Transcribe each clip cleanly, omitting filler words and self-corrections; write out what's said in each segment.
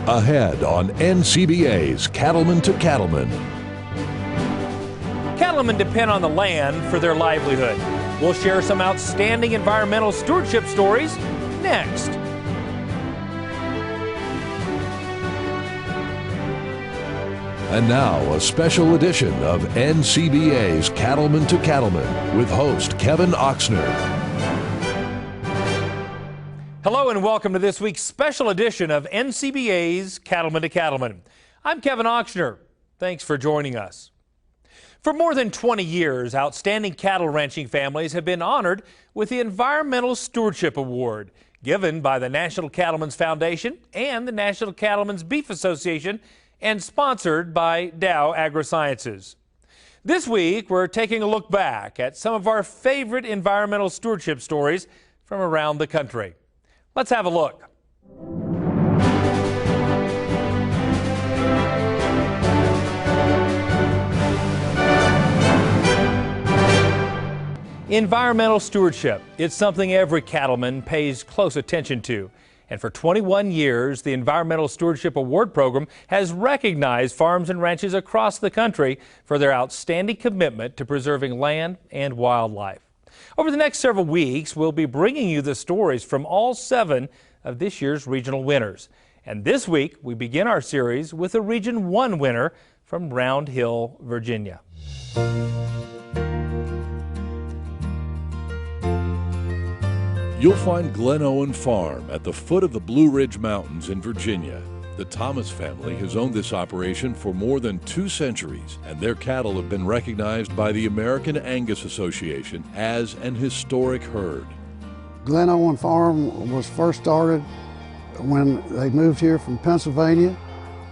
Ahead on NCBA's Cattlemen to Cattlemen. Cattlemen depend on the land for their livelihood. We'll share some outstanding environmental stewardship stories next. And now, a special edition of NCBA's Cattlemen to Cattlemen with host Kevin Oxner. Hello and welcome to this week's special edition of NCBA's Cattlemen to Cattlemen. I'm Kevin Oxner. Thanks for joining us. For more than 20 years, outstanding cattle ranching families have been honored with the Environmental Stewardship Award, given by the National Cattlemen's Foundation and the National Cattlemen's Beef Association, and sponsored by Dow AgroSciences. This week, we're taking a look back at some of our favorite environmental stewardship stories from around the country. Let's have a look. Environmental stewardship. It's something every cattleman pays close attention to. And for 21 years, the Environmental Stewardship Award program has recognized farms and ranches across the country for their outstanding commitment to preserving land and wildlife. Over the next several weeks, we'll be bringing you the stories from all 7 of this year's regional winners. And this week, we begin our series with a Region 1 winner from Round Hill, Virginia. You'll find Glen Owen Farm at the foot of the Blue Ridge Mountains in Virginia. The Thomas family has owned this operation for more than 2 centuries, and their cattle have been recognized by the American Angus Association as an historic herd. Glen Owen Farm was first started when they moved here from Pennsylvania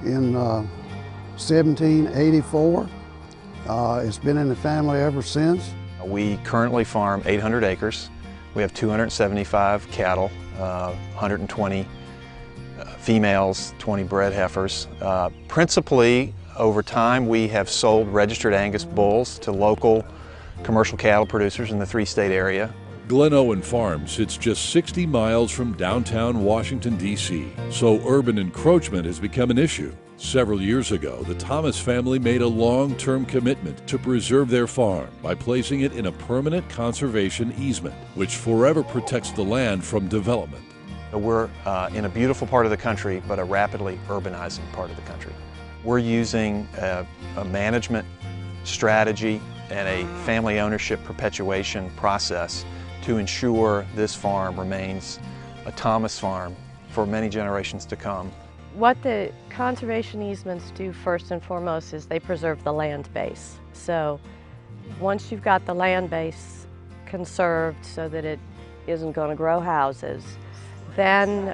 in 1784. It's been in the family ever since. We currently farm 800 acres. We have 275 cattle, 120 females, 20 bred heifers. Principally, over time, we have sold registered Angus bulls to local commercial cattle producers in the 3-state area. Glen Owen Farm sits just 60 miles from downtown Washington, D.C., so urban encroachment has become an issue. Several years ago, the Thomas family made a long-term commitment to preserve their farm by placing it in a permanent conservation easement, which forever protects the land from development. We're in a beautiful part of the country, but a rapidly urbanizing part of the country. We're using a management strategy and a family ownership perpetuation process to ensure this farm remains a Thomas farm for many generations to come. What the conservation easements do first and foremost is they preserve the land base. So once you've got the land base conserved so that it isn't going to grow houses, then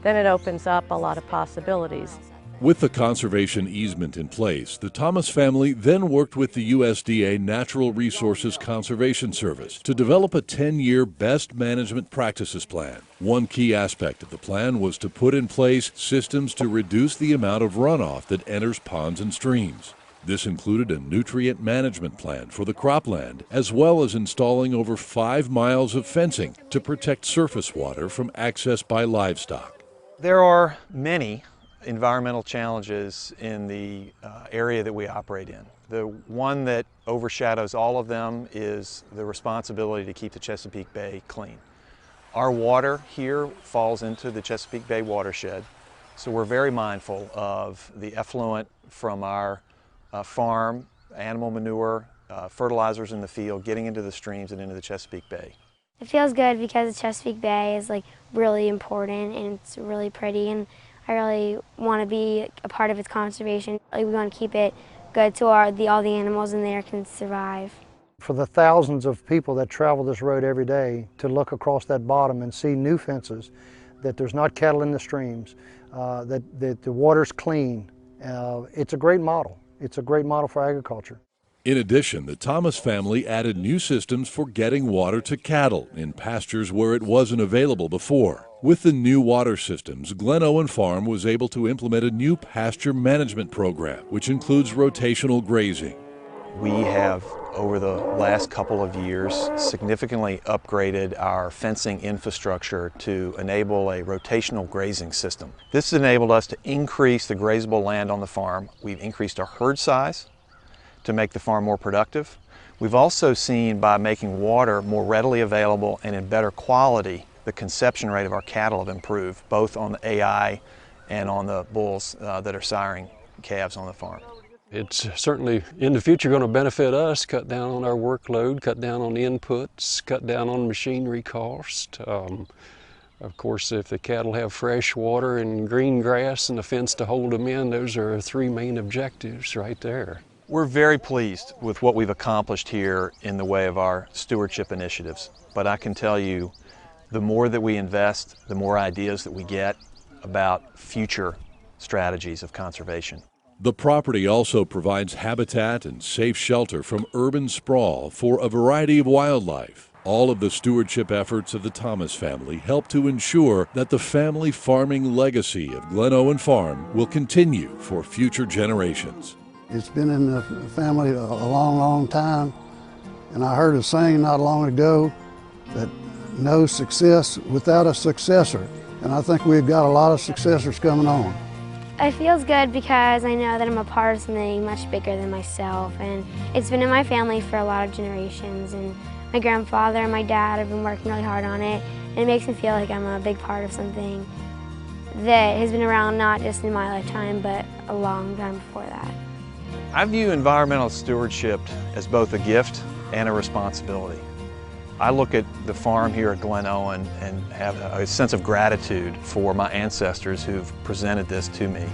it opens up a lot of possibilities. With the conservation easement in place, the Thomas family then worked with the USDA Natural Resources Conservation Service to develop a 10-year best management practices plan. One key aspect of the plan was to put in place systems to reduce the amount of runoff that enters ponds and streams. This included a nutrient management plan for the cropland, as well as installing over 5 miles of fencing to protect surface water from access by livestock. There are many environmental challenges in the area that we operate in. The one that overshadows all of them is the responsibility to keep the Chesapeake Bay clean. Our water here falls into the Chesapeake Bay watershed, so we're very mindful of the effluent from our farm, animal manure, fertilizers in the field, getting into the streams and into the Chesapeake Bay. It feels good because the Chesapeake Bay is really important and it's really pretty, and I really want to be a part of its conservation. We want to keep it good so all the animals in there can survive. For the thousands of people that travel this road every day to look across that bottom and see new fences, that there's not cattle in the streams, that the water's clean, it's a great model. It's a great model for agriculture. In addition, the Thomas family added new systems for getting water to cattle in pastures where it wasn't available before. With the new water systems, Glen Owen Farm was able to implement a new pasture management program, which includes rotational grazing. We have, over the last couple of years, significantly upgraded our fencing infrastructure to enable a rotational grazing system. This has enabled us to increase the grazable land on the farm. We've increased our herd size to make the farm more productive. We've also seen, by making water more readily available and in better quality, the conception rate of our cattle have improved, both on the AI and on the bulls that are siring calves on the farm. It's certainly in the future going to benefit us, cut down on our workload, cut down on inputs, cut down on machinery cost. Of course, if the cattle have fresh water and green grass and a fence to hold them in, those are 3 main objectives right there. We're very pleased with what we've accomplished here in the way of our stewardship initiatives. But I can tell you, the more that we invest, the more ideas that we get about future strategies of conservation. The property also provides habitat and safe shelter from urban sprawl for a variety of wildlife. All of the stewardship efforts of the Thomas family help to ensure that the family farming legacy of Glen Owen Farm will continue for future generations. It's been in the family a long, long time, and I heard a saying not long ago that no success without a successor, and I think we've got a lot of successors coming on. It feels good because I know that I'm a part of something much bigger than myself, and it's been in my family for a lot of generations, and my grandfather and my dad have been working really hard on it, and it makes me feel like I'm a big part of something that has been around not just in my lifetime, but a long time before that. I view environmental stewardship as both a gift and a responsibility. I look at the farm here at Glen Owen and have a sense of gratitude for my ancestors who've presented this to me.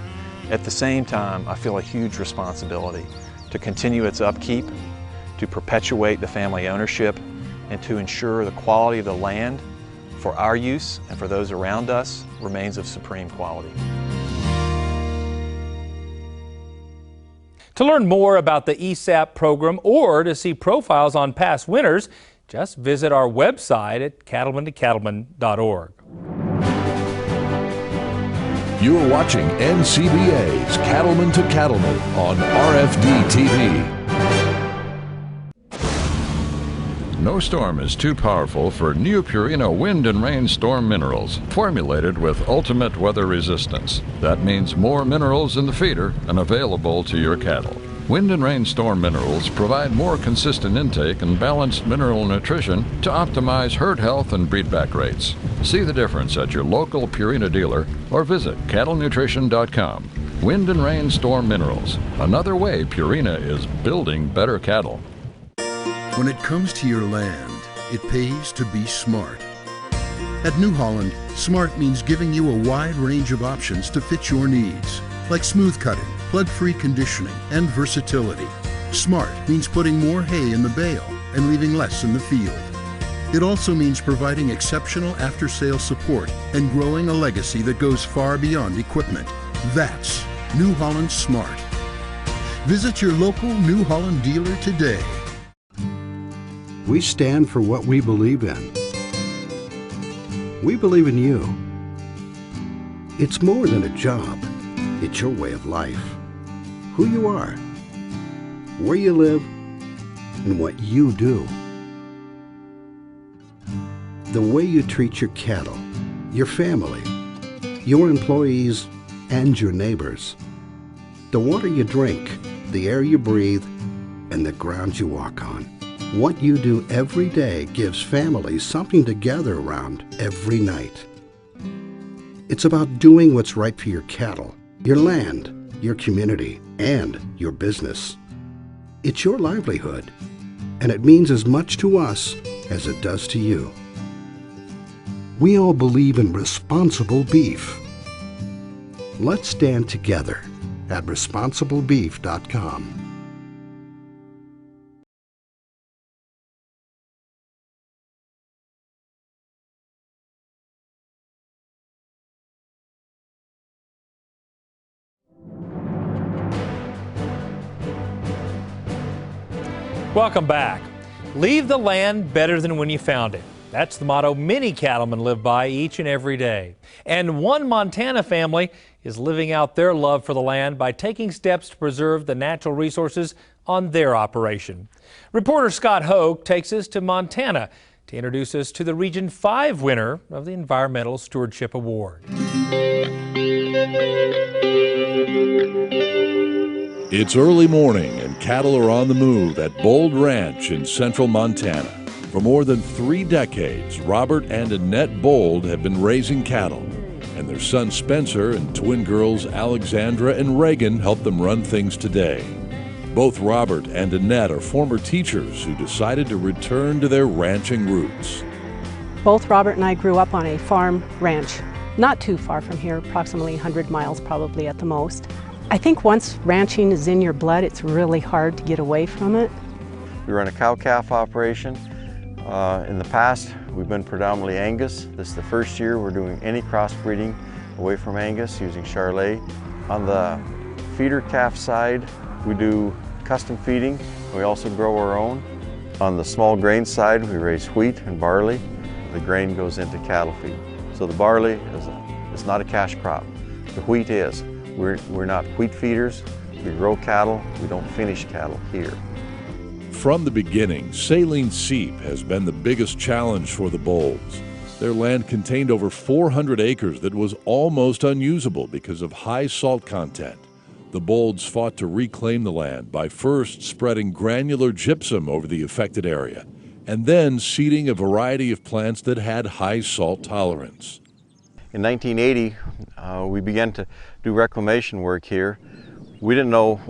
At the same time, I feel a huge responsibility to continue its upkeep, to perpetuate the family ownership, and to ensure the quality of the land for our use and for those around us remains of supreme quality. To learn more about the ESAP program or to see profiles on past winners, just visit our website at cattlemen2cattlemen.org. You are watching NCBA's Cattlemen to Cattlemen on RFD TV. No storm is too powerful for new Purina Wind and Rain Storm Minerals, formulated with ultimate weather resistance. That means more minerals in the feeder and available to your cattle. Wind and Rain Storm Minerals provide more consistent intake and balanced mineral nutrition to optimize herd health and breedback rates. See the difference at your local Purina dealer or visit cattlenutrition.com. Wind and Rain Storm Minerals, another way Purina is building better cattle. When it comes to your land, it pays to be smart. At New Holland, smart means giving you a wide range of options to fit your needs, like smooth cutting, flood-free conditioning, and versatility. Smart means putting more hay in the bale and leaving less in the field. It also means providing exceptional after-sale support and growing a legacy that goes far beyond equipment. That's New Holland Smart. Visit your local New Holland dealer today. We stand for what we believe in. We believe in you. It's more than a job. It's your way of life. Who you are, where you live, and what you do. The way you treat your cattle, your family, your employees, and your neighbors. The water you drink, the air you breathe, and the ground you walk on. What you do every day gives families something to gather around every night. It's about doing what's right for your cattle, your land, your community, and your business. It's your livelihood, and it means as much to us as it does to you. We all believe in responsible beef. Let's stand together at responsiblebeef.com. Welcome back. Leave the land better than when you found it. That's the motto many cattlemen live by each and every day. And one Montana family is living out their love for the land by taking steps to preserve the natural resources on their operation. Reporter Scott Hoke takes us to Montana to introduce us to the Region 5 winner of the Environmental Stewardship Award. It's early morning and cattle are on the move at Bold Ranch in central Montana. For more than 3 decades, Robert and Annette Bold have been raising cattle, and their son Spencer and twin girls Alexandra and Reagan help them run things today. Both Robert and Annette are former teachers who decided to return to their ranching roots. Both Robert and I grew up on a farm ranch, not too far from here, approximately 100 miles probably at the most. I think once ranching is in your blood, it's really hard to get away from it. We run a cow-calf operation. In the past, we've been predominantly Angus. This is the first year we're doing any crossbreeding away from Angus using Charolais. On the feeder calf side, we do custom feeding. We also grow our own. On the small grain side, we raise wheat and barley. The grain goes into cattle feed. So the barley is not a cash crop. The wheat is. We're not wheat feeders. We grow cattle. We don't finish cattle here. From the beginning, saline seep has been the biggest challenge for the Bolds. Their land contained over 400 acres that was almost unusable because of high salt content. The Bolds fought to reclaim the land by first spreading granular gypsum over the affected area, and then seeding a variety of plants that had high salt tolerance. In 1980, we began to do reclamation work here. We didn't know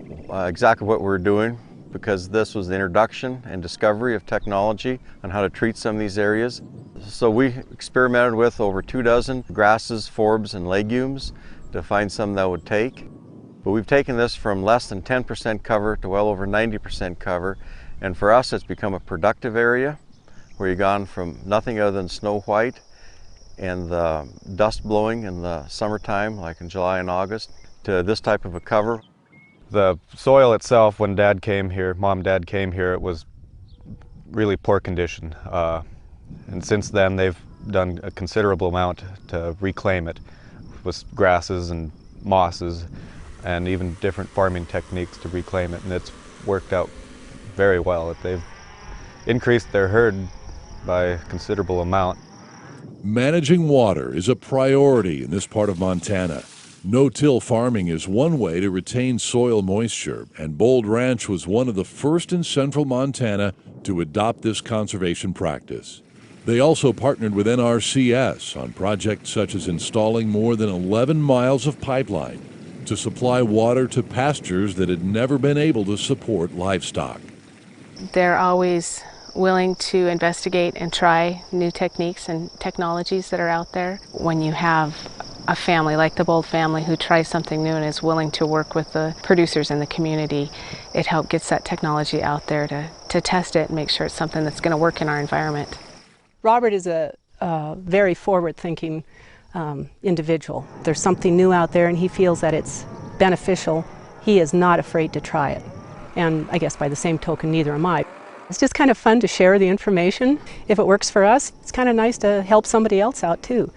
exactly what we were doing because this was the introduction and discovery of technology on how to treat some of these areas. So we experimented with over 24 grasses, forbs, and legumes to find some that would take. But we've taken this from less than 10% cover to well over 90% cover. And for us, it's become a productive area where you've gone from nothing other than snow white and the dust blowing in the summertime, like in July and August, to this type of a cover. The soil itself, when Dad came here, Mom and Dad came here, it was really poor condition. And since then, they've done a considerable amount to reclaim it with grasses and mosses and even different farming techniques to reclaim it. And it's worked out very well. They've increased their herd by a considerable amount. Managing water is a priority in this part of Montana. No-till farming is one way to retain soil moisture, and Bold Ranch was one of the first in central Montana to adopt this conservation practice. They also partnered with NRCS on projects such as installing more than 11 miles of pipeline to supply water to pastures that had never been able to support livestock. They're always willing to investigate and try new techniques and technologies that are out there. When you have a family like the Bold family who tries something new and is willing to work with the producers in the community, it helps get that technology out there to test it and make sure it's something that's going to work in our environment. Robert is a very forward-thinking individual. There's something new out there and he feels that it's beneficial. He is not afraid to try it. And I guess by the same token, neither am I. It's just kind of fun to share the information. If it works for us, it's kind of nice to help somebody else out too.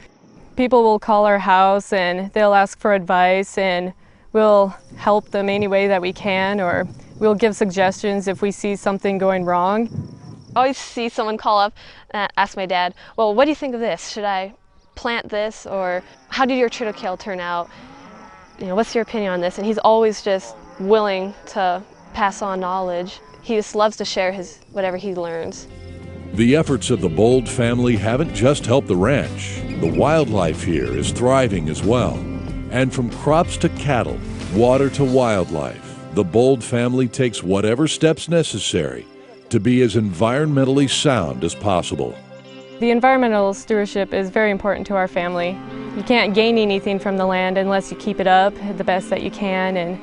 People will call our house and they'll ask for advice, and we'll help them any way that we can, or we'll give suggestions if we see something going wrong. I always see someone call up and ask my dad, well, what do you think of this? Should I plant this? Or how did your triticale turn out? You know, what's your opinion on this? And he's always just willing to pass on knowledge. He just loves to share whatever he learns. The efforts of the Bold family haven't just helped the ranch. The wildlife here is thriving as well. And from crops to cattle, water to wildlife, the Bold family takes whatever steps necessary to be as environmentally sound as possible. The environmental stewardship is very important to our family. You can't gain anything from the land unless you keep it up the best that you can, and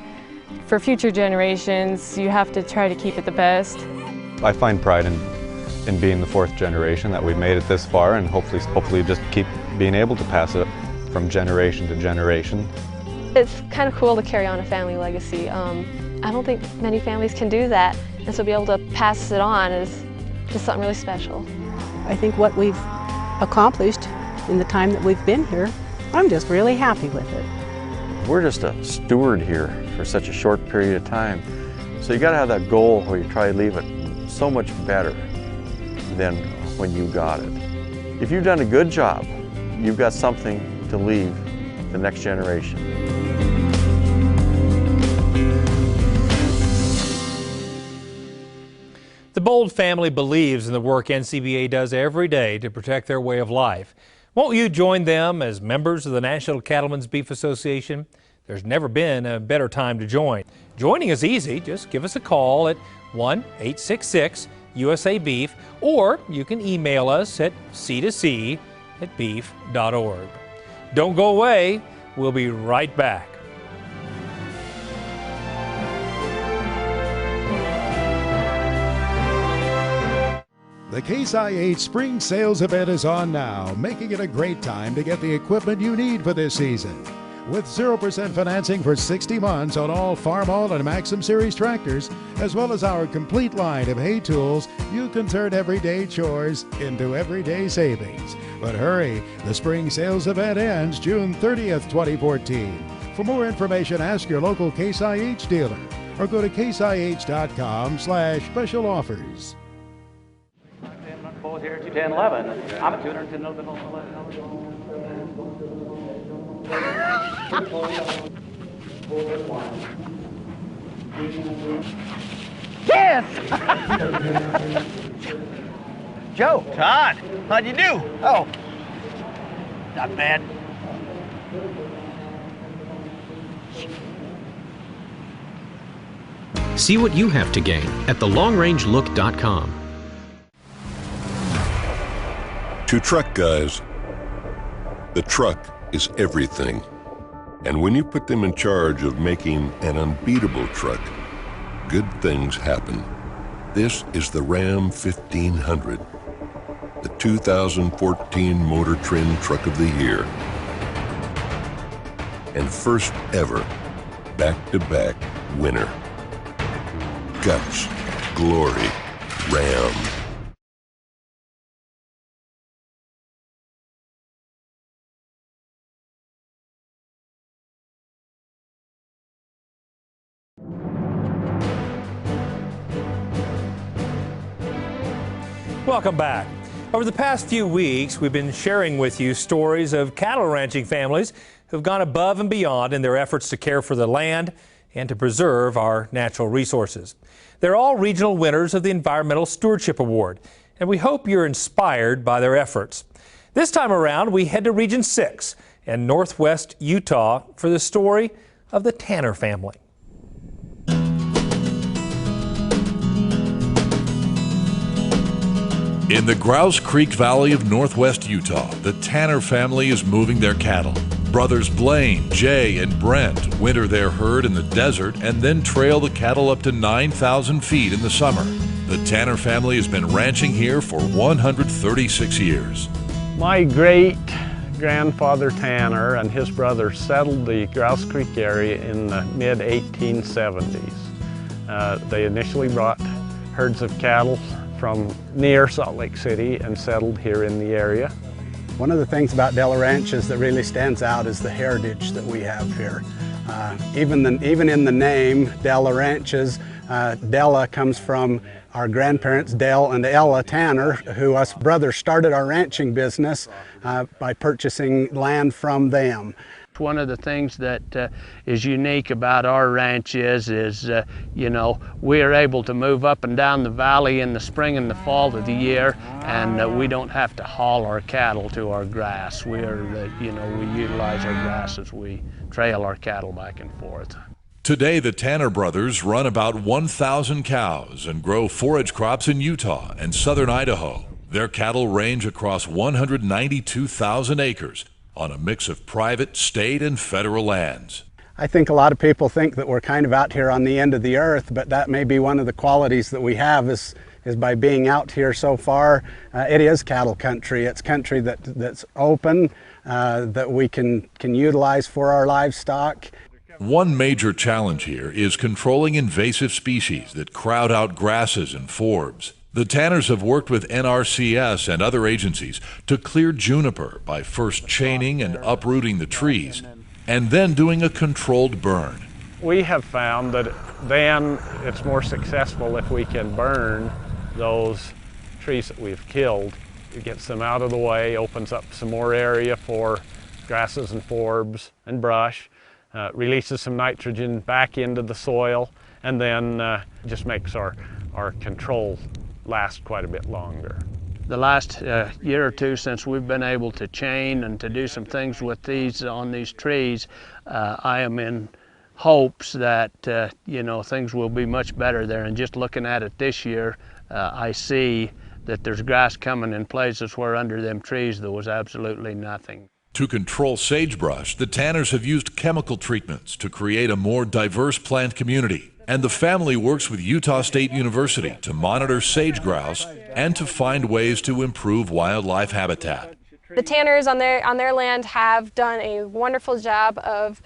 for future generations, you have to try to keep it the best. I find pride in being the 4th generation, that we've made it this far, and hopefully just keep being able to pass it from generation to generation. It's kind of cool to carry on a family legacy. I don't think many families can do that, and so be able to pass it on is just something really special. I think what we've accomplished in the time that we've been here, I'm just really happy with it. We're just a steward here for such a short period of time. So you got to have that goal where you try to leave it so much better than when you got it. If you've done a good job, you've got something to leave the next generation. The Bold family believes in the work NCBA does every day to protect their way of life. Won't you join them as members of the National Cattlemen's Beef Association? There's never been a better time to join. Joining is easy. Just give us a call at 1-866-USA-BEEF, or you can email us at C2C@beef.org. Don't go away. We'll be right back. The Case IH Spring Sales Event is on now, making it a great time to get the equipment you need for this season. With 0% financing for 60 months on all Farmall and Maxim Series tractors, as well as our complete line of hay tools, you can turn everyday chores into everyday savings. But hurry, the Spring Sales Event ends June 30th, 2014. For more information, ask your local Case IH dealer or go to caseih.com/special offers. Here, 210.11. I'm at 210.11. Yes! Joe. Todd, how'd you do? Oh, not bad. See what you have to gain at thelongrangelook.com. To truck guys, the truck is everything. And when you put them in charge of making an unbeatable truck, good things happen. This is the Ram 1500, the 2014 Motor Trend Truck of the Year. And first ever back-to-back winner. Guts, glory, Ram. Welcome back. Over the past few weeks, we've been sharing with you stories of cattle ranching families who've gone above and beyond in their efforts to care for the land and to preserve our natural resources. They're all regional winners of the Environmental Stewardship Award, and we hope you're inspired by their efforts. This time around, we head to Region 6 in northwest Utah for the story of the Tanner family. In the Grouse Creek Valley of northwest Utah, the Tanner family is moving their cattle. Brothers Blaine, Jay, and Brent winter their herd in the desert and then trail the cattle up to 9,000 feet in the summer. The Tanner family has been ranching here for 136 years. My great-grandfather Tanner and his brothers settled the Grouse Creek area in the mid-1870s. They initially brought herds of cattle from near Salt Lake City and settled here in the area. One of the things about Della Ranches that really stands out is the heritage that we have here. Even in the name, Della Ranches, Della comes from our grandparents, Del and Ella Tanner, who us brothers started our ranching business by purchasing land from them. One of the things that is unique about our ranch is you know, we are able to move up and down the valley in the spring and the fall of the year, and we don't have to haul our cattle to our grass. We are, you know, we utilize our grass as we trail our cattle back and forth. Today, the Tanner brothers run about 1,000 cows and grow forage crops in Utah and southern Idaho. Their cattle range across 192,000 acres on a mix of private, state, and federal lands. I think a lot of people think that we're kind of out here on the end of the earth, but that may be one of the qualities that we have is by being out here so far. It is cattle country. It's country that's open, that we can utilize for our livestock. One major challenge here is controlling invasive species that crowd out grasses and forbs. The Tanners have worked with NRCS and other agencies to clear juniper by first chaining and uprooting the trees, and then doing a controlled burn. We have found that then it's more successful if we can burn those trees that we've killed. It gets them out of the way, opens up some more area for grasses and forbs and brush, releases some nitrogen back into the soil, and then just makes our control last quite a bit longer. The last year or two since we've been able to chain and to do some things with these on these trees, I am in hopes that things will be much better there. And just looking at it this year, I see that there's grass coming in places where under them trees there was absolutely nothing. To control sagebrush, the tanners have used chemical treatments to create a more diverse plant community. And the family works with Utah State University to monitor sage grouse and to find ways to improve wildlife habitat. The tanners on their land have done a wonderful job of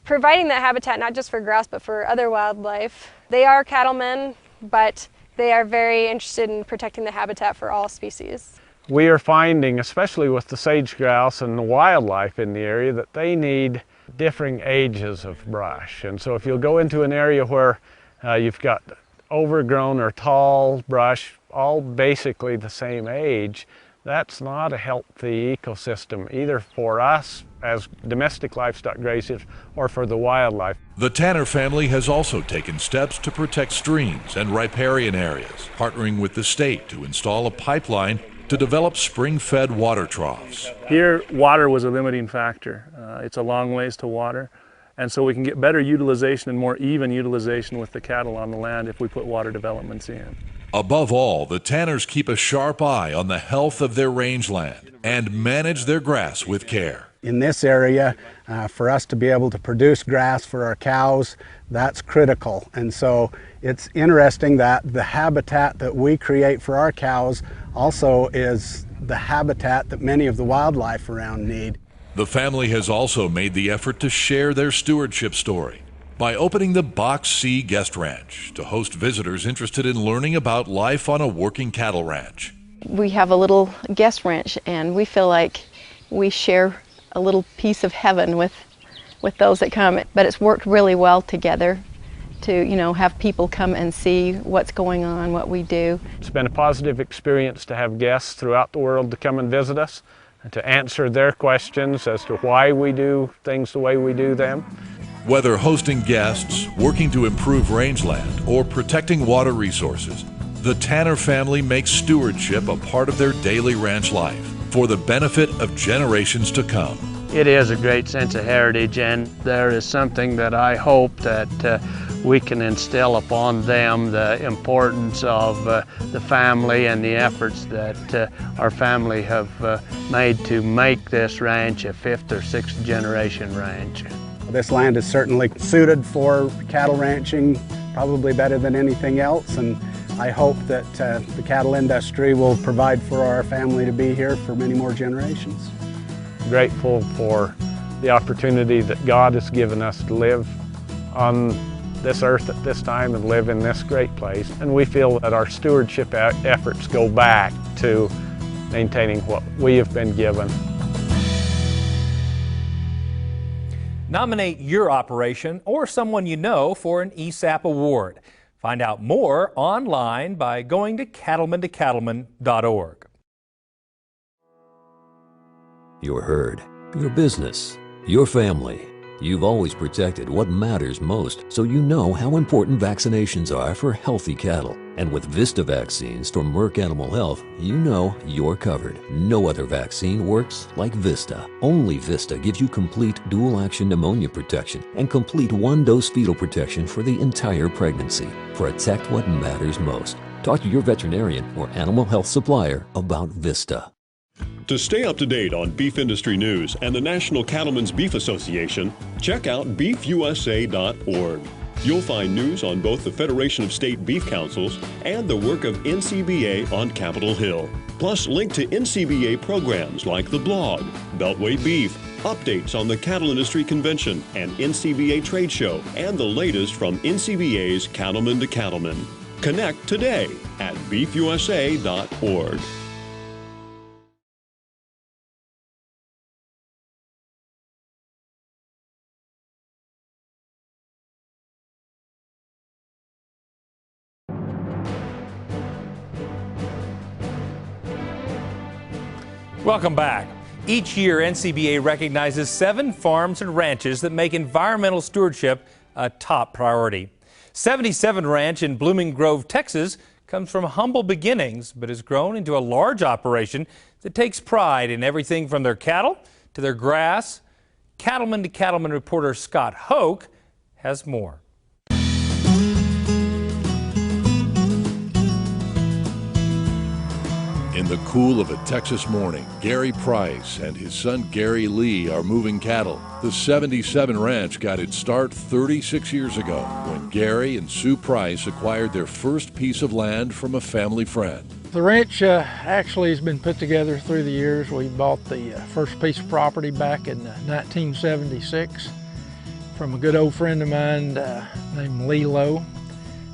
providing that habitat, not just for grouse but for other wildlife. They are cattlemen, but they are very interested in protecting the habitat for all species. We are finding, especially with the sage grouse and the wildlife in the area, that they need differing ages of brush. And so if you'll go into an area where you've got overgrown or tall brush, all basically the same age, that's not a healthy ecosystem, either for us as domestic livestock grazers or for the wildlife. The Tanner family has also taken steps to protect streams and riparian areas, partnering with the state to install a pipeline to develop spring-fed water troughs. Here, water was a limiting factor. It's a long ways to water, and so we can get better utilization and more even utilization with the cattle on the land if we put water developments in. Above all, the tanners keep a sharp eye on the health of their rangeland and manage their grass with care. In this area, for us to be able to produce grass for our cows, that's critical. And so it's interesting that the habitat that we create for our cows also is the habitat that many of the wildlife around need. The family has also made the effort to share their stewardship story by opening the Box C Guest Ranch to host visitors interested in learning about life on a working cattle ranch. We have a little guest ranch, and we feel like we share a little piece of heaven with those that come. But it's worked really well together to, have people come and see what's going on, what we do. It's been a positive experience to have guests throughout the world to come and visit us and to answer their questions as to why we do things the way we do them. Whether hosting guests, working to improve rangeland, or protecting water resources, the Tanner family makes stewardship a part of their daily ranch life for the benefit of generations to come. It is a great sense of heritage, and there is something that I hope that we can instill upon them, the importance of the family and the efforts that our family have made to make this ranch a 5th or 6th generation ranch. This land is certainly suited for cattle ranching, probably better than anything else, and I hope that the cattle industry will provide for our family to be here for many more generations. Grateful for the opportunity that God has given us to live on this earth at this time and live in this great place. And we feel that our stewardship efforts go back to maintaining what we have been given. Nominate your operation or someone you know for an ESAP award. Find out more online by going to cattlemen.org. Your herd, your business, your family. You've always protected what matters most, so you know how important vaccinations are for healthy cattle. And with Vista vaccines from Merck Animal Health, you know you're covered. No other vaccine works like Vista. Only Vista gives you complete dual-action pneumonia protection and complete one-dose fetal protection for the entire pregnancy. Protect what matters most. Talk to your veterinarian or animal health supplier about Vista. To stay up to date on beef industry news and the National Cattlemen's Beef Association, check out beefusa.org. You'll find news on both the Federation of State Beef Councils and the work of NCBA on Capitol Hill. Plus, link to NCBA programs like the blog, Beltway Beef, updates on the Cattle Industry Convention and NCBA Trade Show, and the latest from NCBA's Cattlemen to Cattlemen. Connect today at beefusa.org. Welcome back. Each year, NCBA recognizes 7 farms and ranches that make environmental stewardship a top priority. 77 Ranch in Blooming Grove, Texas, comes from humble beginnings, but has grown into a large operation that takes pride in everything from their cattle to their grass. Cattlemen to Cattlemen reporter Scott Hoke has more. In the cool of a Texas morning, Gary Price and his son Gary Lee are moving cattle. The 77 Ranch got its start 36 years ago when Gary and Sue Price acquired their first piece of land from a family friend. The ranch actually has been put together through the years. We bought the first piece of property back in 1976 from a good old friend of mine named Lee Lowe.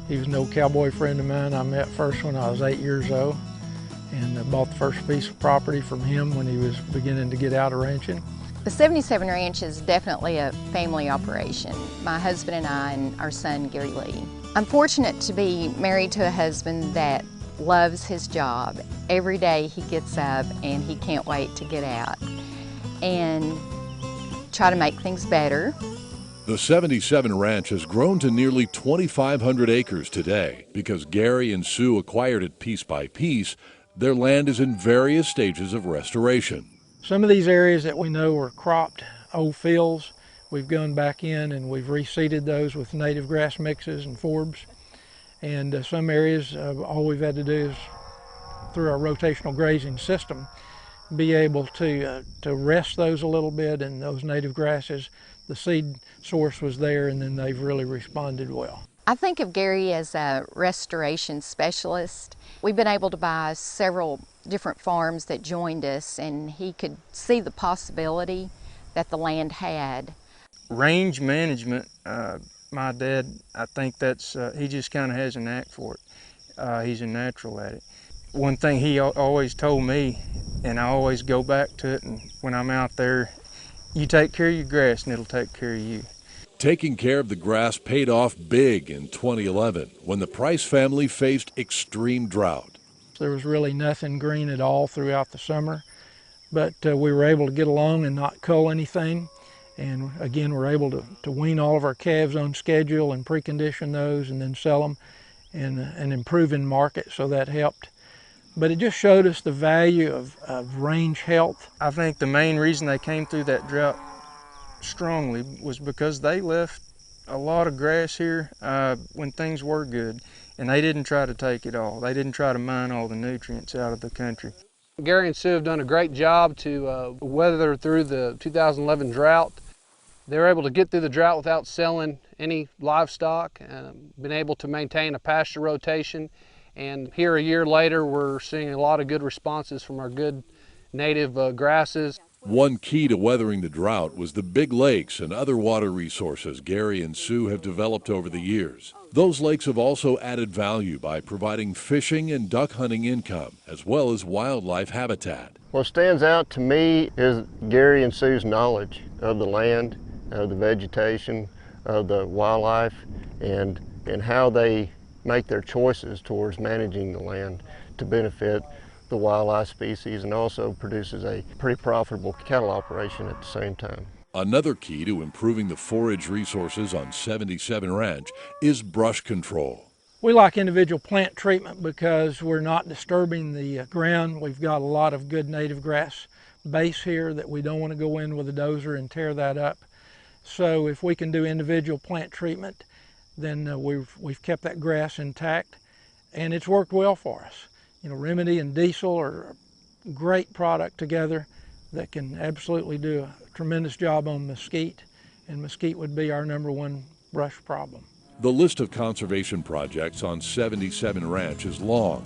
He was an old cowboy friend of mine I met first when I was 8 years old, and bought the first piece of property from him when he was beginning to get out of ranching. The 77 Ranch is definitely a family operation. My husband and I and our son Gary Lee. I'm fortunate to be married to a husband that loves his job. Every day he gets up and he can't wait to get out and try to make things better. The 77 Ranch has grown to nearly 2,500 acres today. Because Gary and Sue acquired it piece by piece, their land is in various stages of restoration. Some of these areas that we know are cropped old fields, we've gone back in and we've reseeded those with native grass mixes and forbs. And some areas, all we've had to do is, through our rotational grazing system, be able to rest those a little bit, and those native grasses, the seed source was there, and then they've really responded well. I think of Gary as a restoration specialist. We've been able to buy several different farms that joined us, and he could see the possibility that the land had. Range management, my dad, I think that's, he just kind of has a knack for it. He's a natural at it. One thing he always told me, and I always go back to it, and when I'm out there, you take care of your grass and it'll take care of you. Taking care of the grass paid off big in 2011 when the Price family faced extreme drought. There was really nothing green at all throughout the summer, but we were able to get along and not cull anything. And again, we're able to wean all of our calves on schedule and precondition those and then sell them and improve in market, so that helped. But it just showed us the value of range health. I think the main reason they came through that drought strongly was because they left a lot of grass here when things were good, and they didn't try to take it all. They didn't try to mine all the nutrients out of the country. Gary and Sue have done a great job to weather through the 2011 drought. They were able to get through the drought without selling any livestock, been able to maintain a pasture rotation, and here a year later we're seeing a lot of good responses from our good native grasses. One key to weathering the drought was the big lakes and other water resources Gary and Sue have developed over the years. Those lakes have also added value by providing fishing and duck hunting income, as well as wildlife habitat. What stands out to me is Gary and Sue's knowledge of the land, of the vegetation, of the wildlife, and how they make their choices towards managing the land to benefit the wildlife species, and also produces a pretty profitable cattle operation at the same time. Another key to improving the forage resources on 77 Ranch is brush control. We like individual plant treatment because we're not disturbing the ground. We've got a lot of good native grass base here that we don't want to go in with a dozer and tear that up. So if we can do individual plant treatment, then we've kept that grass intact, and it's worked well for us. You know, Remedy and Diesel are a great product together that can absolutely do a tremendous job on mesquite, and mesquite would be our #1 brush problem. The list of conservation projects on 77 Ranch is long.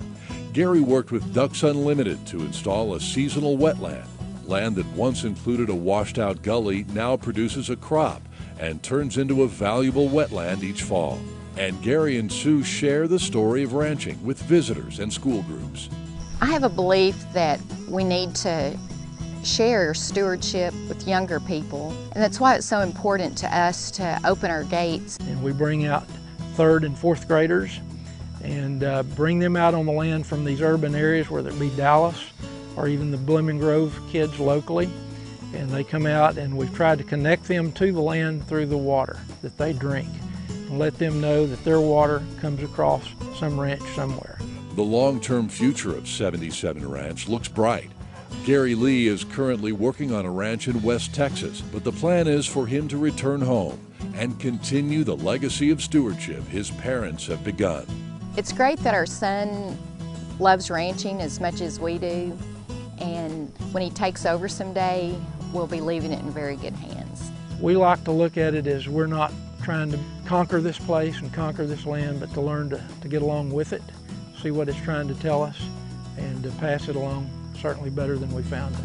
Gary worked with Ducks Unlimited to install a seasonal wetland. Land that once included a washed-out gully now produces a crop and turns into a valuable wetland each fall. And Gary and Sue share the story of ranching with visitors and school groups. I have a belief that we need to share stewardship with younger people, and that's why it's so important to us to open our gates. And we bring out 3rd and 4th graders and bring them out on the land from these urban areas, whether it be Dallas or even the Blooming Grove kids locally. And they come out, and we've tried to connect them to the land through the water that they drink and let them know that their water comes across some ranch somewhere. The long-term future of 77 Ranch looks bright. Gary Lee is currently working on a ranch in West Texas, but the plan is for him to return home and continue the legacy of stewardship his parents have begun. It's great that our son loves ranching as much as we do, and when he takes over someday, we'll be leaving it in very good hands. We like to look at it as we're not trying to conquer this place and conquer this land, but to learn to get along with it, see what it's trying to tell us, and to pass it along certainly better than we found it.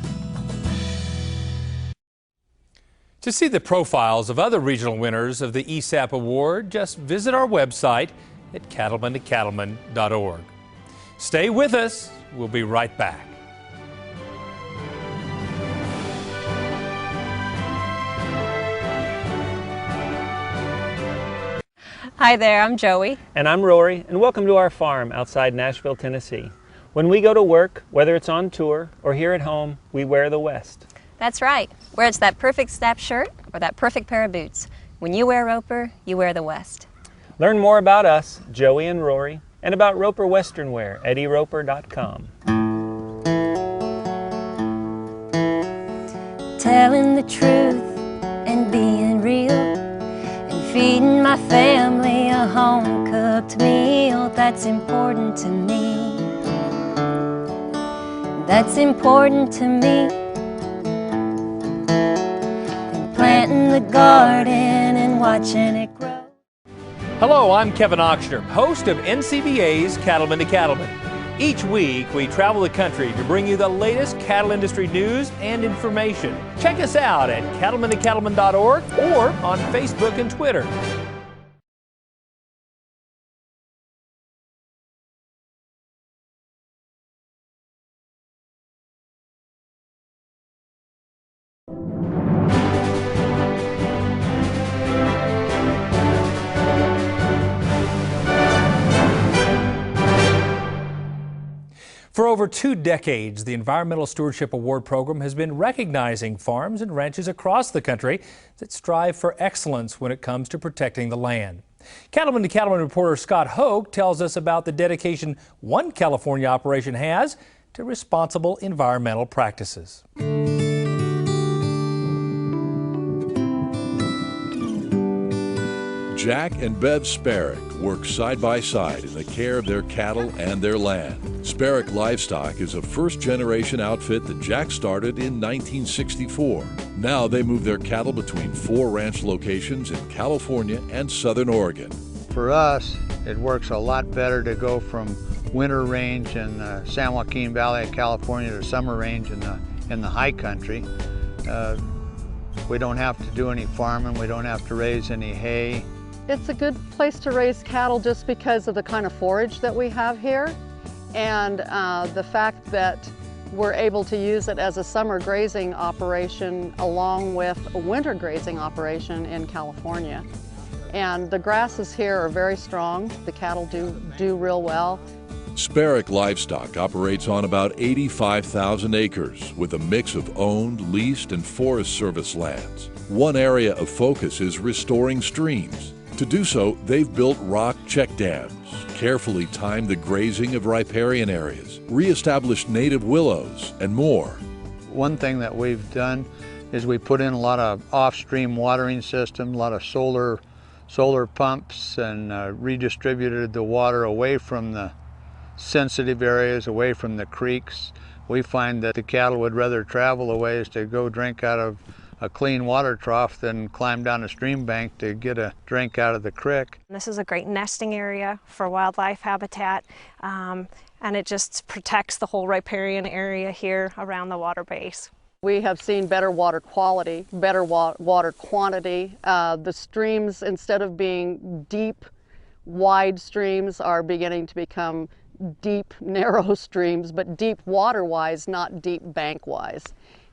To see the profiles of other regional winners of the ESAP Award, just visit our website at cattlementocattlemen.org. Stay with us. We'll be right back. Hi there, I'm Joey. And I'm Rory, and welcome to our farm outside Nashville, Tennessee. When we go to work, whether it's on tour or here at home, we wear the West. That's right. Whether it's that perfect snap shirt or that perfect pair of boots, when you wear Roper, you wear the West. Learn more about us, Joey and Rory, and about Roper Western Wear at eroper.com. Telling the truth and being real, feeding my family a home-cooked meal. That's important to me. That's important to me. And planting the garden and watching it grow. Hello, I'm Kevin Ochsner, host of NCBA's Cattlemen to Cattlemen. Each week, we travel the country to bring you the latest cattle industry news and information. Check us out at cattlementocattlemen.org or on Facebook and Twitter. For over 2 decades, the Environmental Stewardship Award program has been recognizing farms and ranches across the country that strive for excellence when it comes to protecting the land. Cattlemen to Cattlemen reporter Scott Hoke tells us about the dedication one California operation has to responsible environmental practices. Jack and Bev Sparrick work side by side in the care of their cattle and their land. Sparrick Livestock is a first-generation outfit that Jack started in 1964. Now they move their cattle between 4 ranch locations in California and Southern Oregon. For us, it works a lot better to go from winter range in the San Joaquin Valley of California to summer range in the high country. We don't have to do any farming, we don't have to raise any hay. It's a good place to raise cattle just because of the kind of forage that we have here and the fact that we're able to use it as a summer grazing operation along with a winter grazing operation in California. And the grasses here are very strong. The cattle do real well. Sparrick Livestock operates on about 85,000 acres with a mix of owned, leased, and Forest Service lands. One area of focus is restoring streams. To do so, they've built rock check dams, carefully timed the grazing of riparian areas, reestablished native willows, and more. One thing that we've done is we put in a lot of off-stream watering system, a lot of solar pumps, and redistributed the water away from the sensitive areas, away from the creeks. We find that the cattle would rather travel a ways to go drink out of a clean water trough than climb down a stream bank to get a drink out of the creek. This is a great nesting area for wildlife habitat, and it just protects the whole riparian area here around the water base. We have seen better water quality, better water quantity. The streams, instead of being deep, wide streams, are beginning to become deep, narrow streams, but deep water-wise, not deep bank-wise.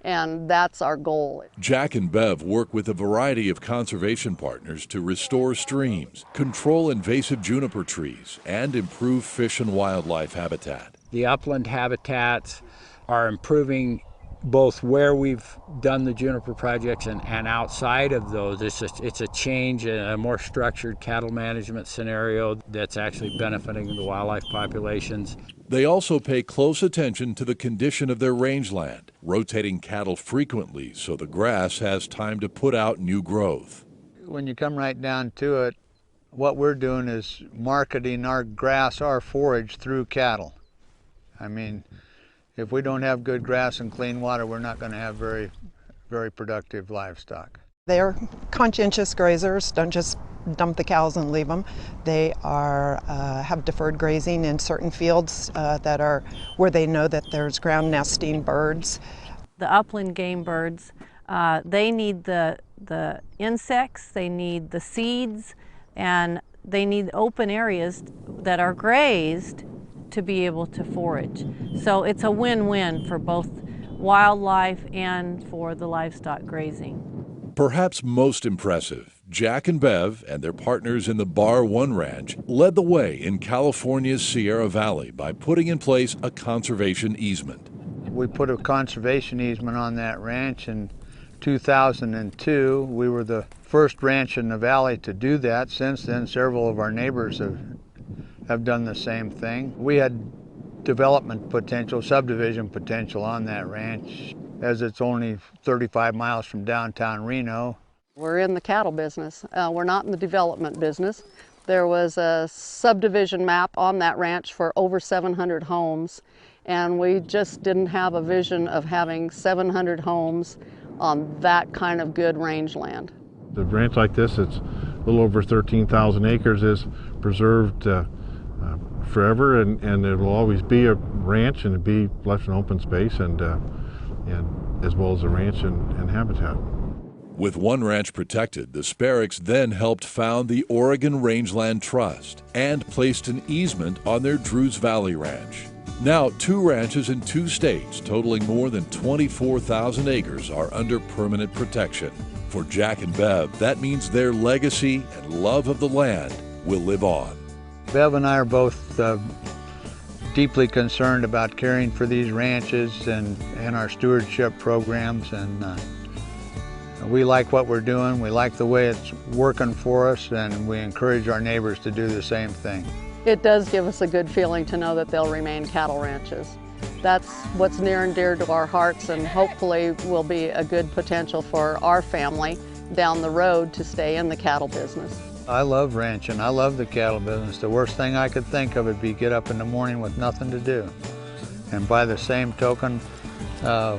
And that's our goal. Jack and Bev work with a variety of conservation partners to restore streams, control invasive juniper trees, and improve fish and wildlife habitat. The upland habitats are improving both where we've done the juniper projects and outside of those. It's a change, a more structured cattle management scenario that's actually benefiting the wildlife populations. They also pay close attention to the condition of their rangeland, rotating cattle frequently so the grass has time to put out new growth. When you come right down to it, what we're doing is marketing our grass, our forage, through cattle. I mean, if we don't have good grass and clean water, we're not going to have very, very productive livestock. They're conscientious grazers, don't just dump the cows and leave them. They are have deferred grazing in certain fields that are where they know that there's ground nesting birds. The upland game birds, they need the insects, they need the seeds, and they need open areas that are grazed to be able to forage. So it's a win-win for both wildlife and for the livestock grazing. Perhaps most impressive, Jack and Bev and their partners in the Bar One Ranch led the way in California's Sierra Valley by putting in place a conservation easement. We put a conservation easement on that ranch in 2002. We were the first ranch in the valley to do that. Since then, several of our neighbors have done the same thing. We had development potential, subdivision potential on that ranch, as it's only 35 miles from downtown Reno. We're in the cattle business. We're not in the development business. There was a subdivision map on that ranch for over 700 homes, and we just didn't have a vision of having 700 homes on that kind of good rangeland. A ranch like this, it's a little over 13,000 acres, is preserved forever, and it will always be a ranch, and it'll be left in open space, and as well as a ranch and habitat. With one ranch protected, the Sparrocks then helped found the Oregon Rangeland Trust and placed an easement on their Drews Valley Ranch. Now, 2 ranches in 2 states, totaling more than 24,000 acres, are under permanent protection. For Jack and Bev, that means their legacy and love of the land will live on. Bev and I are both deeply concerned about caring for these ranches and our stewardship programs, and we like what we're doing. We like the way it's working for us, and we encourage our neighbors to do the same thing. It does give us a good feeling to know that they'll remain cattle ranches. That's what's near and dear to our hearts, and hopefully will be a good potential for our family down the road to stay in the cattle business. I love ranching. I love the cattle business. The worst thing I could think of would be get up in the morning with nothing to do. And by the same token,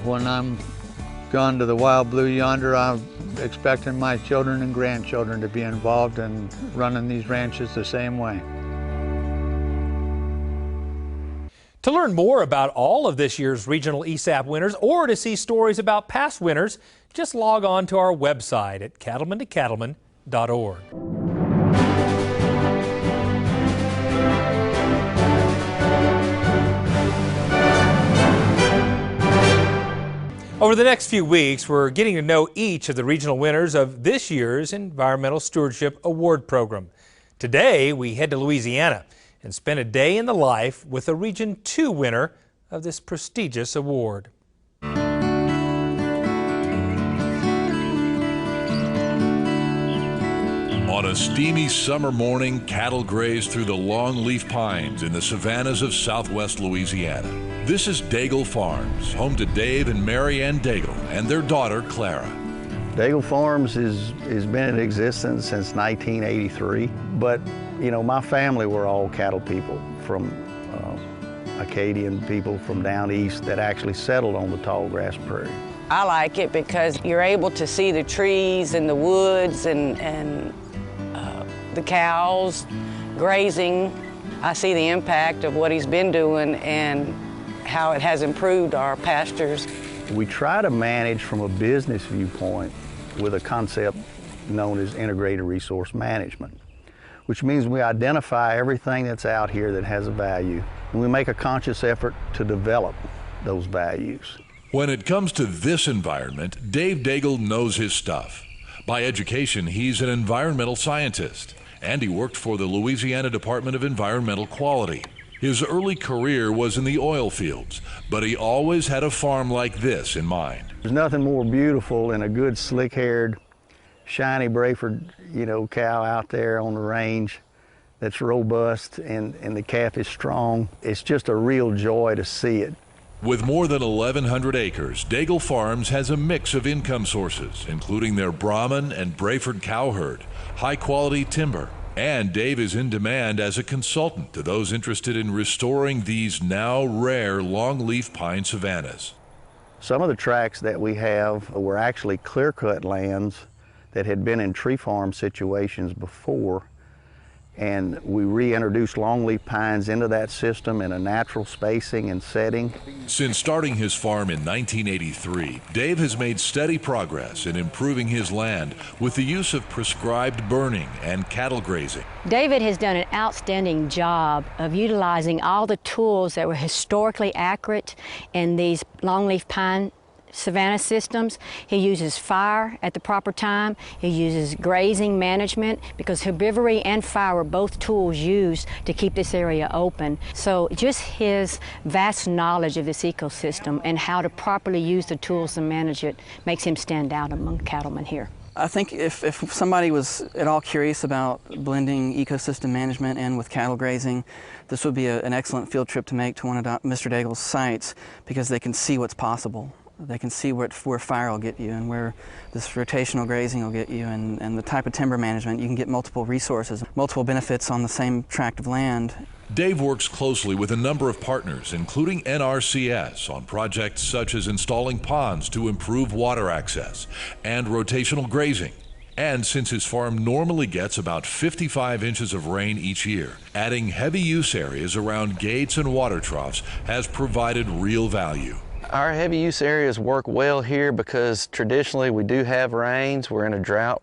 when I'm gone to the wild blue yonder, I'm expecting my children and grandchildren to be involved in running these ranches the same way. To learn more about all of this year's regional ESAP winners or to see stories about past winners, just log on to our website at cattlemen2cattlemen.org. Over the next few weeks, we're getting to know each of the regional winners of this year's Environmental Stewardship Award program. Today, we head to Louisiana and spend a day in the life with a Region 2 winner of this prestigious award. On a steamy summer morning, cattle graze through the longleaf pines in the savannas of southwest Louisiana. This is Daigle Farms, home to Dave and Mary Ann Daigle and their daughter, Clara. Daigle Farms has been in existence since 1983, but you know, my family were all cattle people from Acadian people from down east that actually settled on the tall grass prairie. I like it because you're able to see the trees and the woods and the cows grazing. I see the impact of what he's been doing and how it has improved our pastures. We try to manage from a business viewpoint with a concept known as integrated resource management, which means we identify everything that's out here that has a value, and we make a conscious effort to develop those values. When it comes to this environment, Dave Daigle knows his stuff. By education, he's an environmental scientist, and he worked for the Louisiana Department of Environmental Quality. His early career was in the oil fields, but he always had a farm like this in mind. There's nothing more beautiful than a good slick-haired, shiny Brayford, cow out there on the range that's robust and the calf is strong. It's just a real joy to see it. With more than 1,100 acres, Daigle Farms has a mix of income sources, including their Brahman and Brayford cow herd, high-quality timber, and Dave is in demand as a consultant to those interested in restoring these now rare longleaf pine savannas. Some of the tracts that we have were actually clear-cut lands that had been in tree farm situations before, and we reintroduced longleaf pines into that system in a natural spacing and setting. Since starting his farm in 1983, Dave has made steady progress in improving his land with the use of prescribed burning and cattle grazing. David has done an outstanding job of utilizing all the tools that were historically accurate in these longleaf pine savanna systems. He uses fire at the proper time. He uses grazing management, because herbivory and fire are both tools used to keep this area open. So just his vast knowledge of this ecosystem and how to properly use the tools to manage it makes him stand out among cattlemen here. I think if somebody was at all curious about blending ecosystem management in with cattle grazing, this would be an excellent field trip to make to one of Mr. Daigle's sites, because they can see what's possible. They can see where fire will get you and where this rotational grazing will get you, and the type of timber management. You can get multiple resources, multiple benefits on the same tract of land. Dave works closely with a number of partners, including NRCS, on projects such as installing ponds to improve water access and rotational grazing. And since his farm normally gets about 55 inches of rain each year, adding heavy use areas around gates and water troughs has provided real value. Our heavy use areas work well here because traditionally we do have rains. We're in a drought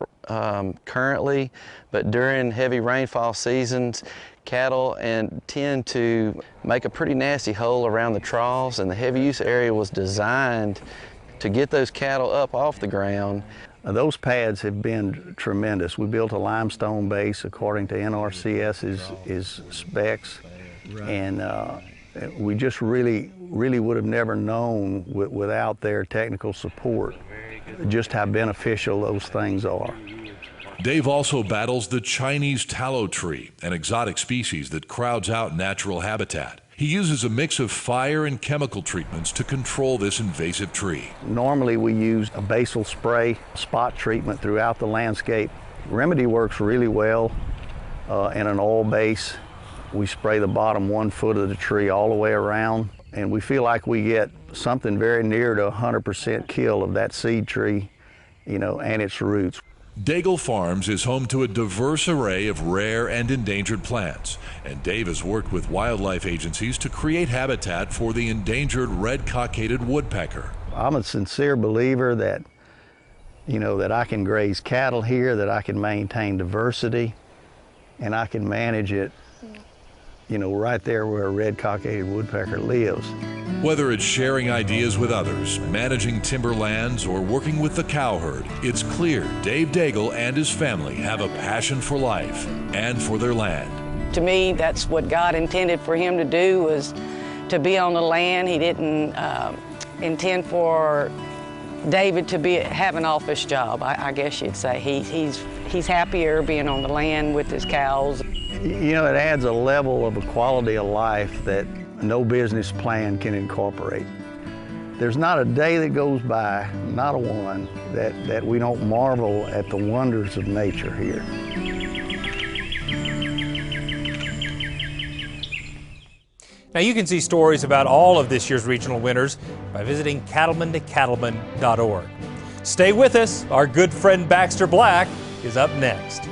currently, but during heavy rainfall seasons, cattle tend to make a pretty nasty hole around the troughs, and the heavy use area was designed to get those cattle up off the ground. Those pads have been tremendous. We built a limestone base according to NRCS's specs, and we just really would have never known without their technical support just how beneficial those things are. Dave also battles the Chinese tallow tree, an exotic species that crowds out natural habitat. He uses a mix of fire and chemical treatments to control this invasive tree. Normally we use a basal spray spot treatment throughout the landscape. Remedy works really well in an oil base. We spray the bottom 1 foot of the tree all the way around, and we feel like we get something very near to 100% kill of that seed tree, and its roots. Daigle Farms is home to a diverse array of rare and endangered plants, and Dave has worked with wildlife agencies to create habitat for the endangered red-cockaded woodpecker. I'm a sincere believer that, that I can graze cattle here, that I can maintain diversity, and I can manage it right there where a red-cockaded woodpecker lives. Whether it's sharing ideas with others, managing timberlands, or working with the cow herd, it's clear Dave Daigle and his family have a passion for life and for their land. To me, that's what God intended for him to do, was to be on the land. He didn't intend for David to have an office job, I guess you'd say. He's happier being on the land with his cows. It adds a level of a quality of life that no business plan can incorporate. There's not a day that goes by, not a one, that we don't marvel at the wonders of nature here. Now you can see stories about all of this year's regional winners by visiting cattlemen-to-cattlemen.org. Stay with us. Our good friend Baxter Black is up next.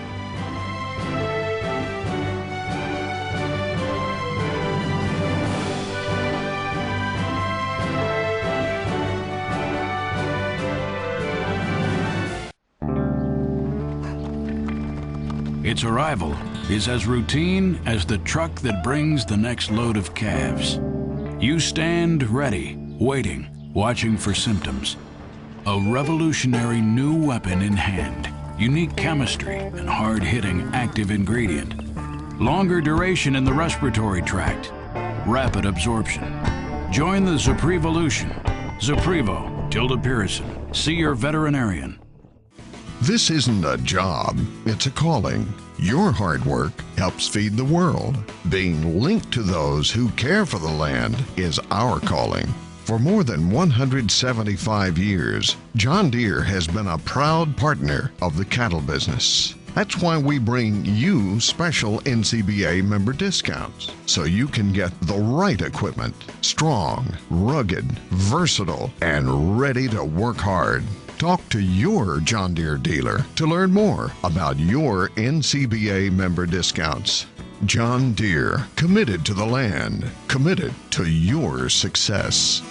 Its arrival is as routine as the truck that brings the next load of calves. You stand ready, waiting, watching for symptoms. A revolutionary new weapon in hand, unique chemistry and hard-hitting active ingredient. Longer duration in the respiratory tract, rapid absorption. Join the Zaprevolution. Zaprevo, Tilda Pearson. See your veterinarian. This isn't a job, it's a calling. Your hard work helps feed the world. Being linked to those who care for the land is our calling. For more than 175 years, John Deere has been a proud partner of the cattle business. That's why we bring you special NCBA member discounts, so you can get the right equipment, strong, rugged, versatile, and ready to work hard. Talk to your John Deere dealer to learn more about your NCBA member discounts. John Deere, committed to the land, committed to your success.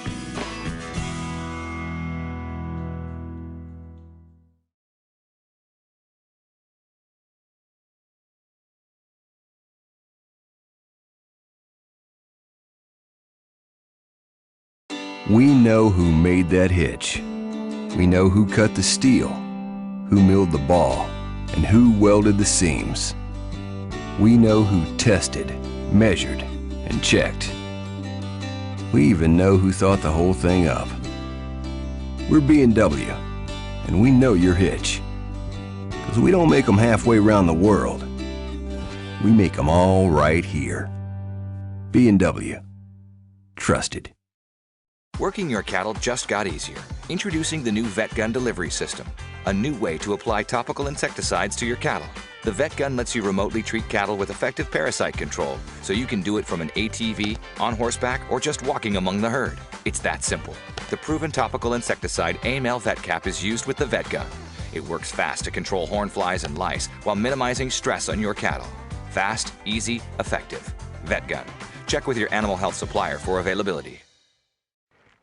We know who made that hitch. We know who cut the steel, who milled the ball, and who welded the seams. We know who tested, measured, and checked. We even know who thought the whole thing up. We're B&W, and we know your hitch. Because we don't make them halfway around the world. We make them all right here. B&W. Trusted. Working your cattle just got easier. Introducing the new Vet Gun delivery system, a new way to apply topical insecticides to your cattle. The Vet Gun lets you remotely treat cattle with effective parasite control, so you can do it from an ATV, on horseback, or just walking among the herd. It's that simple. The proven topical insecticide AML Vet Cap is used with the Vet Gun. It works fast to control horn flies and lice while minimizing stress on your cattle. Fast, easy, effective. Vet Gun. Check with your animal health supplier for availability.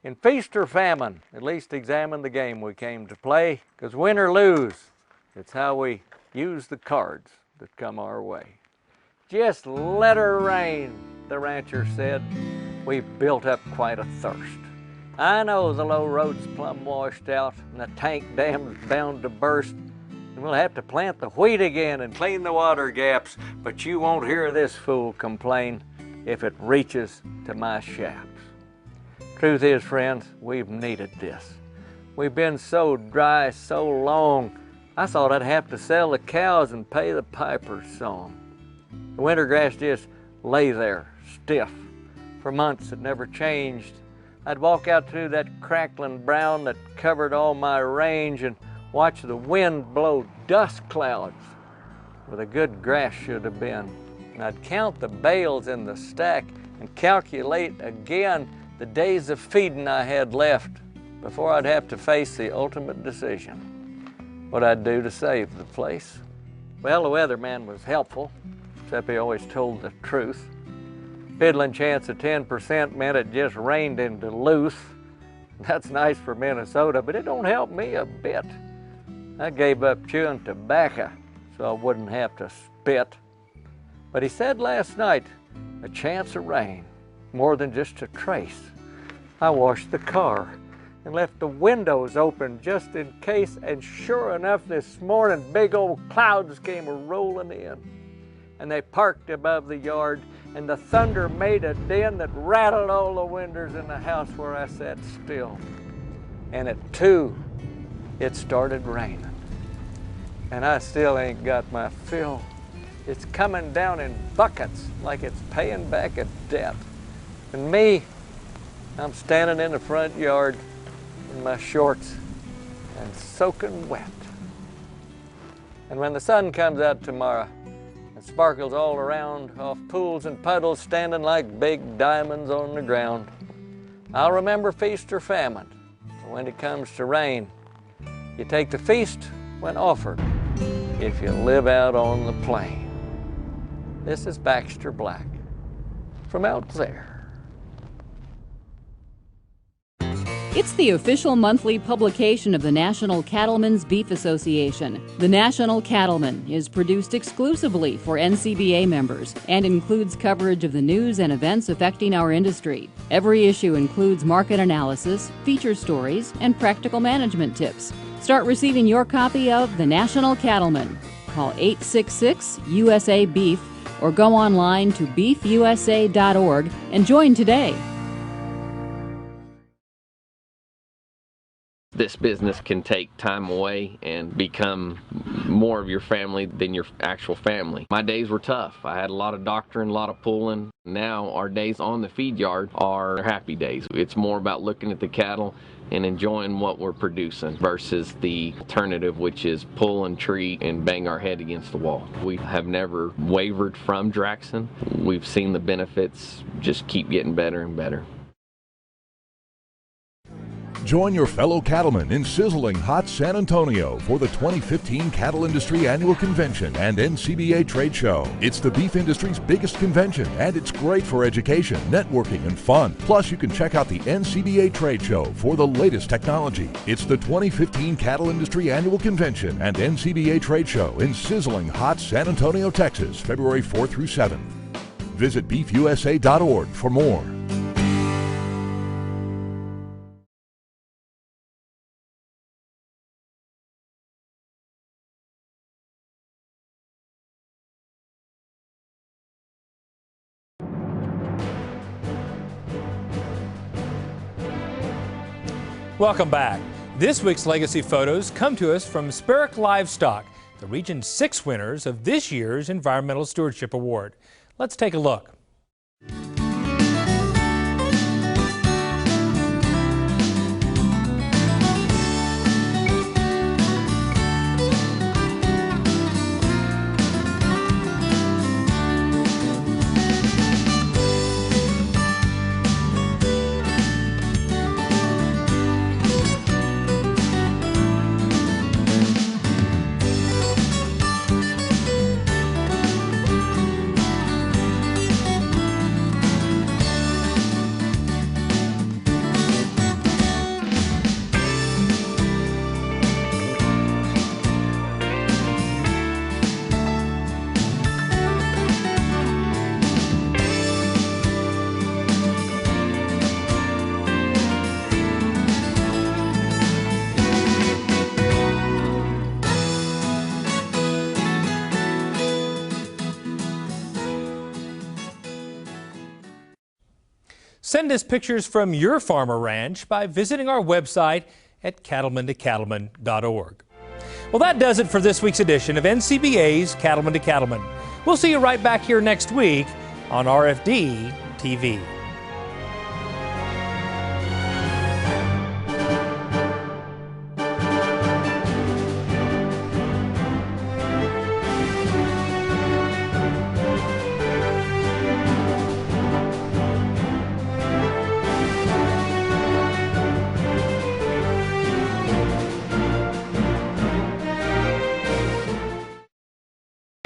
In feast or famine, at least examine the game we came to play, because win or lose, it's how we use the cards that come our way. Just let her rain, the rancher said. We built up quite a thirst. I know the low road's plumb washed out and the tank dam's bound to burst, and we'll have to plant the wheat again and clean the water gaps, but you won't hear this fool complain if it reaches to my shafts. Truth is, friends, we've needed this. We've been so dry so long, I thought I'd have to sell the cows and pay the piper's song. The winter grass just lay there, stiff. For months it never changed. I'd walk out through that crackling brown that covered all my range and watch the wind blow dust clouds where the good grass should have been. And I'd count the bales in the stack and calculate again the days of feeding I had left before I'd have to face the ultimate decision. What I'd do to save the place. Well, the weatherman was helpful, except he always told the truth. Fiddling chance of 10% meant it just rained in Duluth. That's nice for Minnesota, but it don't help me a bit. I gave up chewing tobacco so I wouldn't have to spit. But he said last night, a chance of rain, more than just a trace. I washed the car and left the windows open just in case, and sure enough this morning big old clouds came rolling in. And they parked above the yard, and the thunder made a din that rattled all the windows in the house where I sat still. And at 2, it started raining. And I still ain't got my fill. It's coming down in buckets like it's paying back a debt. And me, I'm standing in the front yard in my shorts and soaking wet. And when the sun comes out tomorrow and sparkles all around off pools and puddles standing like big diamonds on the ground, I'll remember feast or famine. But when it comes to rain, you take the feast when offered if you live out on the plain. This is Baxter Black from out there. It's the official monthly publication of the National Cattlemen's Beef Association. The National Cattleman is produced exclusively for NCBA members and includes coverage of the news and events affecting our industry. Every issue includes market analysis, feature stories, and practical management tips. Start receiving your copy of The National Cattleman. Call 866-USA-BEEF or go online to beefusa.org and join today. This business can take time away and become more of your family than your actual family. My days were tough. I had a lot of doctoring, a lot of pulling. Now our days on the feed yard are happy days. It's more about looking at the cattle and enjoying what we're producing versus the alternative, which is pull and treat and bang our head against the wall. We have never wavered from Draxon. We've seen the benefits just keep getting better and better. Join your fellow cattlemen in sizzling hot San Antonio for the 2015 Cattle Industry Annual Convention and NCBA Trade Show. It's the beef industry's biggest convention, and it's great for education, networking, and fun. Plus, you can check out the NCBA Trade Show for the latest technology. It's the 2015 Cattle Industry Annual Convention and NCBA Trade Show in sizzling hot San Antonio, Texas, February 4th through 7th. Visit beefusa.org for more. Welcome back. This week's Legacy Photos come to us from Spirit Livestock, the Region 6 winners of this year's Environmental Stewardship Award. Let's take a look. Send us pictures from your farm or ranch by visiting our website at cattlemen2cattlemen.org. Well, that does it for this week's edition of NCBA's Cattlemen to Cattlemen. We'll see you right back here next week on RFD TV.